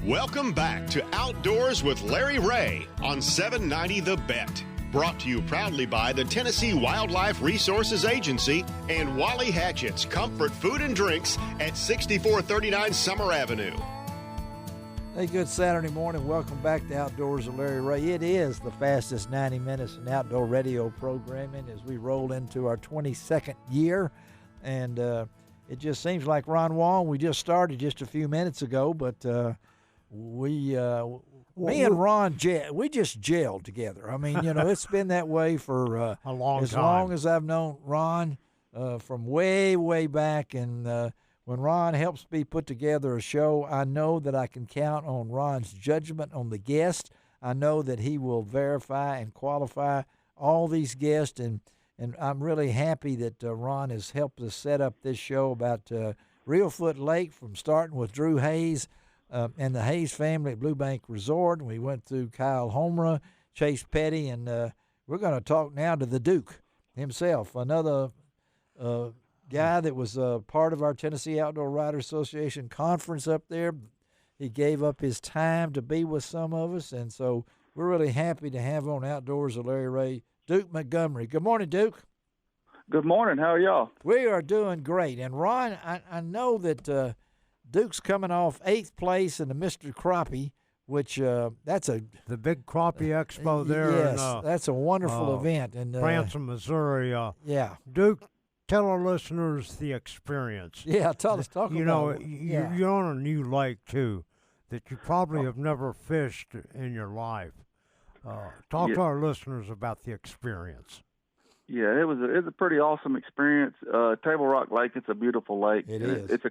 Welcome back to Outdoors with Larry Ray on 790 The Bet. Brought to you proudly by the Tennessee Wildlife Resources Agency and Wally Hatchett's Comfort Food and Drinks at 6439 Summer Avenue. Hey, good Saturday morning. Welcome back to Outdoors with Larry Ray. It is the fastest 90 minutes in outdoor radio programming as we roll into our 22nd year. And it just seems like Ron Wong, we just started just a few minutes ago, but me and Ron, we just gelled together. I mean, it's been that way for a long time. As long as I've known Ron, from way, way back. And when Ron helps me put together a show, I know that I can count on Ron's judgment on the guest. I know that he will verify and qualify all these guests, and I'm really happy that Ron has helped us set up this show about Reelfoot Lake, from starting with Drew Hayes and the Hayes family at Blue Bank Resort. We went through Kyle Homra, Chase Petty, and we're going to talk now to the Duke himself, another guy that was part of our Tennessee Outdoor Writers Association conference up there. He gave up his time to be with some of us, and so we're really happy to have on Outdoors with Larry Ray, Duke Montgomery. Good morning, Duke. Good morning. How are y'all? We are doing great. And, Ron, I know that Duke's coming off 8th place in the Mr. Crappie, which that's the big Crappie Expo there. Yes, that's a wonderful event. And Branson, Missouri. Yeah. Duke, tell our listeners the experience. Yeah, talk about it. You're on a new lake, too, that you probably have never fished in your life. Talk to our listeners about the experience. Yeah, it was a pretty awesome experience. Table Rock Lake, it's a beautiful lake. It is. It's a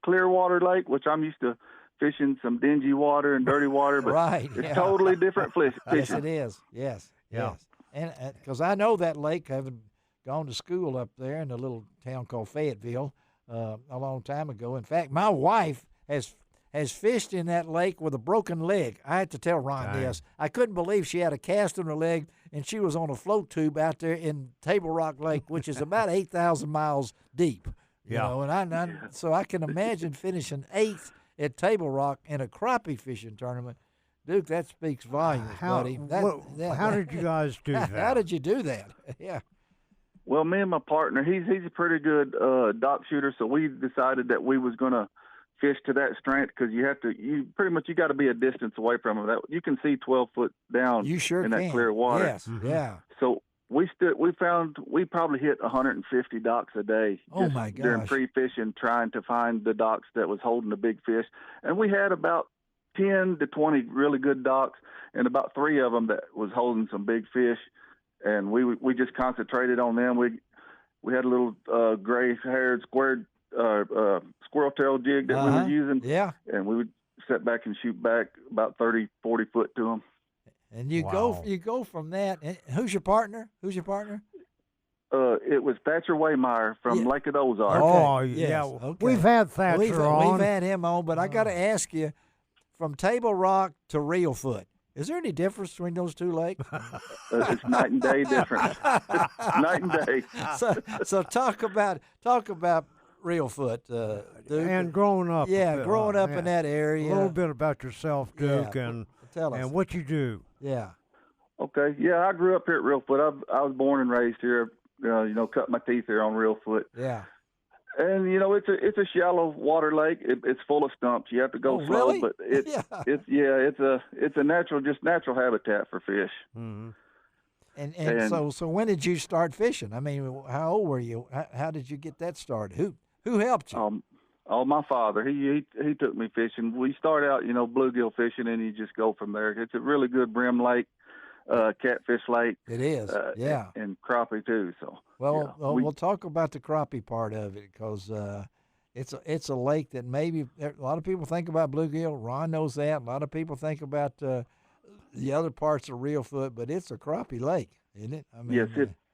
clear water lake, which I'm used to fishing some dingy water and dirty water, but right, it's totally different fishing. Yes, it is. Yes. And because I know that lake, having gone to school up there in a little town called Fayetteville a long time ago. In fact, my wife has fished in that lake with a broken leg. I had to tell Ron this. I couldn't believe she had a cast on her leg, and she was on a float tube out there in Table Rock Lake, which is about 8,000 miles deep. You know, and so I can imagine finishing 8th at Table Rock in a crappie fishing tournament. Duke, that speaks volumes, buddy. How did you guys do that? How did you do that? Yeah. Well, me and my partner, he's a pretty good dock shooter, so we decided that we was going to fish to that strength, because you got to be a distance away from him. That you can see 12 foot down. You sure in can. That clear water. Yes, yeah. So we probably hit 150 docks a day. Oh my gosh! During pre-fishing, trying to find the docks that was holding the big fish, and we had about 10 to 20 really good docks, and about 3 of them that was holding some big fish, and we just concentrated on them. We had a little gray-haired squirrel-tail jig that we were using, and we would sit back and shoot back about 30, 40 foot to them. And you go from that. And who's your partner? It was Thatcher Waymeyer from Lake of the Ozarks. Oh, yes. yeah. Okay. We've had Thatcher on. We've had him on, but I got to ask you, from Table Rock to Reelfoot, is there any difference between those two lakes? It's night and day difference. Night and day. So talk about Reelfoot, Duke. And growing up. Yeah, growing up in that area. A little bit about yourself, Duke, and tell us. And what you do. Yeah. Okay. Yeah, I grew up here at Reelfoot. I was born and raised here. Cut my teeth here on Reelfoot. Yeah. And it's a shallow water lake. It's full of stumps. You have to go slow, really? But it's a natural habitat for fish. Mm-hmm. And so when did you start fishing? I mean, how old were you? How did you get that started? Who helped you? My father. He took me fishing. We start out, bluegill fishing, and you just go from there. It's a really good brim lake, catfish lake. It is, and crappie too. So we'll talk about the crappie part of it, because it's a lake that maybe a lot of people think about bluegill. Ron knows that. A lot of people think about the other parts of Reelfoot, but it's a crappie lake, isn't it? I mean, yes,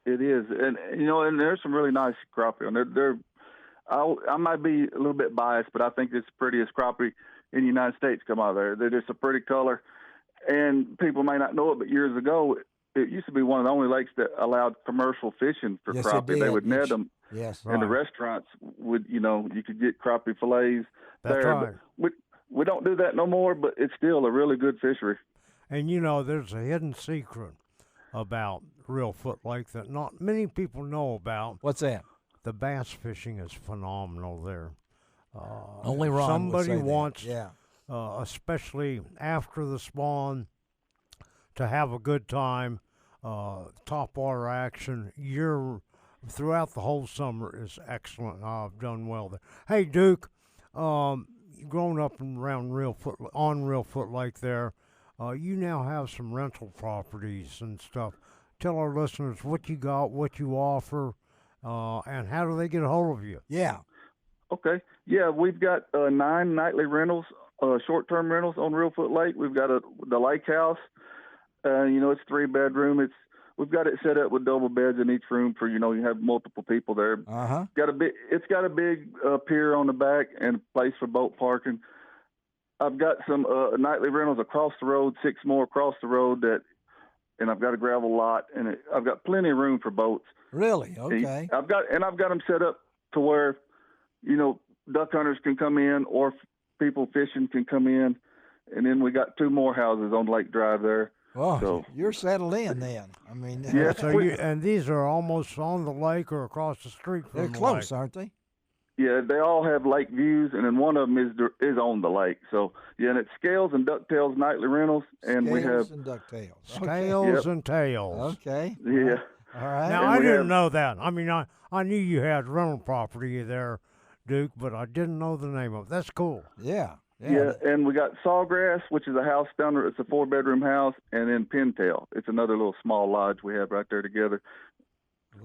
it is, and and there's some really nice crappie on there. I might be a little bit biased, but I think it's the prettiest crappie in the United States come out of there. They're just a pretty color, and people may not know it, but years ago, it used to be one of the only lakes that allowed commercial fishing for crappie. They would net them. Yes. And the restaurants would, you could get crappie fillets That's there. Right. we don't do that no more, but it's still a really good fishery. And there's a hidden secret about Reelfoot Lake that not many people know about. What's that? The bass fishing is phenomenal there. Only Ron somebody would say wants, that. Yeah. Especially after the spawn, to have a good time. Top water action throughout the whole summer is excellent. I've done well there. Hey, Duke, grown up around Reelfoot Lake there, you now have some rental properties and stuff. Tell our listeners what you got, what you offer, and how do they get a hold of you? Yeah. Okay. Yeah, we've got 9 nightly rentals, short-term rentals on Reelfoot Lake. We've got the lake house. It's 3-bedroom. We've got it set up with double beds in each room for, you have multiple people there. Uh-huh. It's got a big pier on the back and a place for boat parking. I've got some nightly rentals across the road, 6 more across the road and I've got a gravel lot, and I've got plenty of room for boats. Really? Okay. I've got them set up to where, duck hunters can come in or people fishing can come in, and then we got 2 more houses on Lake Drive there. Oh, so you're settled in then. I mean, yeah. And these are almost on the lake or across the street from they're the close, lake. aren't they? Yeah, they all have lake views, and then one of them is on the lake. So, yeah, and it's Scales and Ducktails nightly rentals, and we have and ducktails. Scales and tails. Okay. Yeah. All right. Now, I didn't know that. I mean, I knew you had rental property there, Duke, but I didn't know the name of it. That's cool. Yeah. Yeah, and we got Sawgrass, which is a house down there. It's a 4-bedroom house, and then Pintail. It's another little small lodge we have right there together.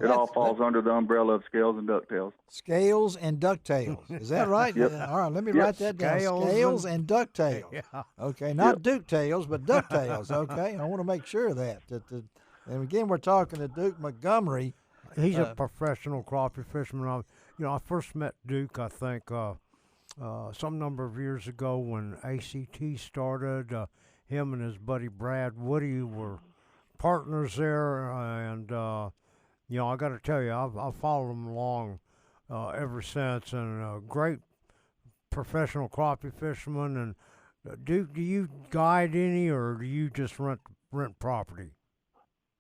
It all falls under the umbrella of Scales and Ducktails. Scales and Ducktails. Is that right? Yep. All right, let me write that down. Scales and Ducktails. Yeah. Okay, not Duke Tails, but Ducktails. Okay, I want to make sure of that. And again, we're talking to Duke Montgomery. He's a professional crappie fisherman. I first met Duke, I think, some number of years ago when ACT started. Him and his buddy Brad Woody were partners there, and I got to tell you, I've followed him along ever since, and a great professional crappie fisherman. And Duke, do you guide any, or do you just rent property?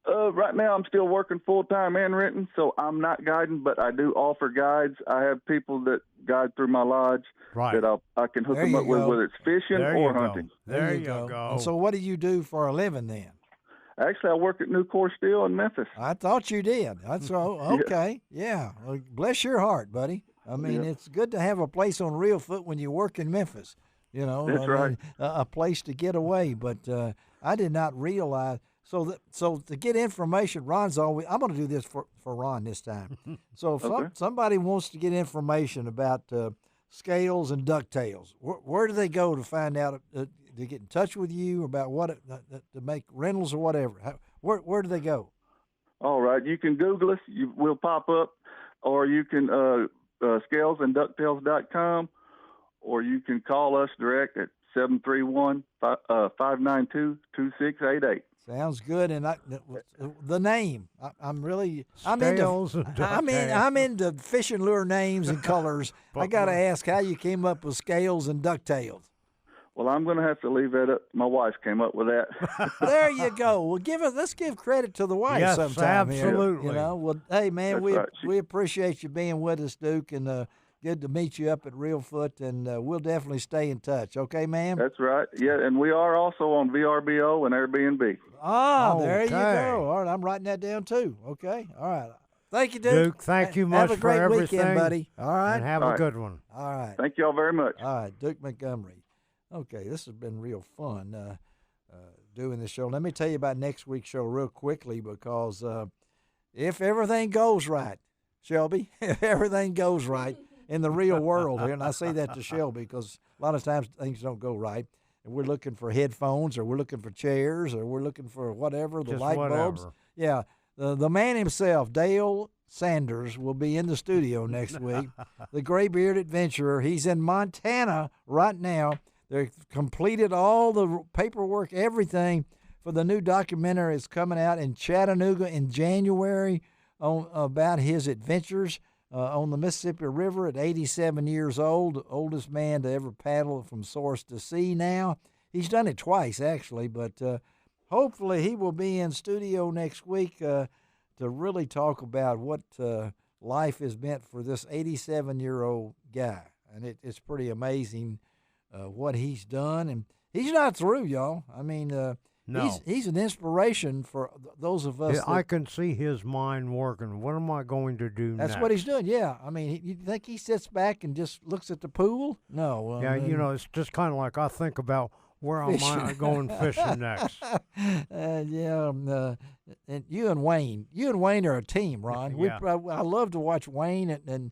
Right now, I'm still working full-time and renting, so I'm not guiding, but I do offer guides. I have people that guide through my lodge that I can hook them up with, whether it's fishing or hunting. There you go. And so what do you do for a living then? Actually, I work at Nucor Steel in Memphis. I thought you did. That's okay. Yeah. Well, bless your heart, buddy. I mean, it's good to have a place on Reelfoot when you work in Memphis. That's right. A place to get away. But I did not realize. So to get information, Ron's always. I'm going to do this for Ron this time. So if somebody wants to get information about scales and ducktails, where do they go to find out? To get in touch with you about what to make rentals or whatever. Where do they go? All right, you can Google us. We'll pop up, or you can scalesandducktails.com, or you can call us direct at 731-592-2688. Sounds good, and the name. I'm into fish and lure names and colors. I got to ask how you came up with Scales and Ducktails. Well, I'm going to have to leave that up. My wife came up with that. There you go. Well, let's give credit to the wife sometime. Absolutely. Here. Well, hey man, That's we appreciate you being with us, Duke, and good to meet you up at Reelfoot, and we'll definitely stay in touch. Okay, ma'am? That's right. Yeah, and we are also on VRBO and Airbnb. There you go. All right, I'm writing that down too. Okay. All right. Thank you, Duke. Duke, thank you much for everything. Have a great weekend, buddy. All right. And have a good one. All right. Thank you all very much. All right, Duke Montgomery. Okay, this has been real fun doing this show. Let me tell you about next week's show real quickly because if everything goes right, Shelby, if everything goes right in the real world here, and I say that to Shelby because a lot of times things don't go right, and we're looking for headphones or we're looking for chairs or we're looking for whatever, the light bulbs. Yeah, the man himself, Dale Sanders, will be in the studio next week. The gray-beard adventurer. He's in Montana right now. They've completed all the paperwork, everything for the new documentary. It's coming out in Chattanooga in January about his adventures on the Mississippi River at 87 years old, oldest man to ever paddle from source to sea now. He's done it twice, actually, but hopefully he will be in studio next week to really talk about what life has meant for this 87-year-old guy. And it's pretty amazing what he's done. And he's not through, y'all. I mean, no. He's an inspiration for those of us. I can see his mind working. What am I going to do That's next? what he's doing, yeah. I mean, you think he sits back and just looks at the pool? No. Yeah, it's just kind of like I think about where am I going fishing next. And you and Wayne are a team, Ron. Yeah. I love to watch Wayne and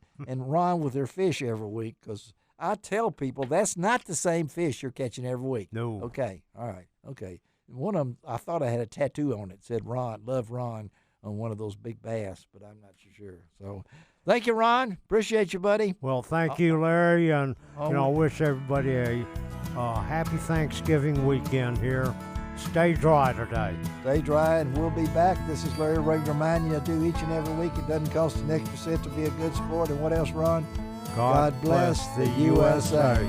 Ron with their fish every week because I tell people that's not the same fish you're catching every week. No. Okay, all right, okay. One of them, I thought I had a tattoo on it. Said Ron, love Ron, on one of those big bass, but I'm not sure. So, thank you, Ron. Appreciate you, buddy. Well, thank you, Larry, and I wish everybody a happy Thanksgiving weekend here. Stay dry today. Stay dry, and we'll be back. This is Larry Ray reminding you to do each and every week. It doesn't cost an extra cent to be a good sport. And what else, Ron? God bless the USA.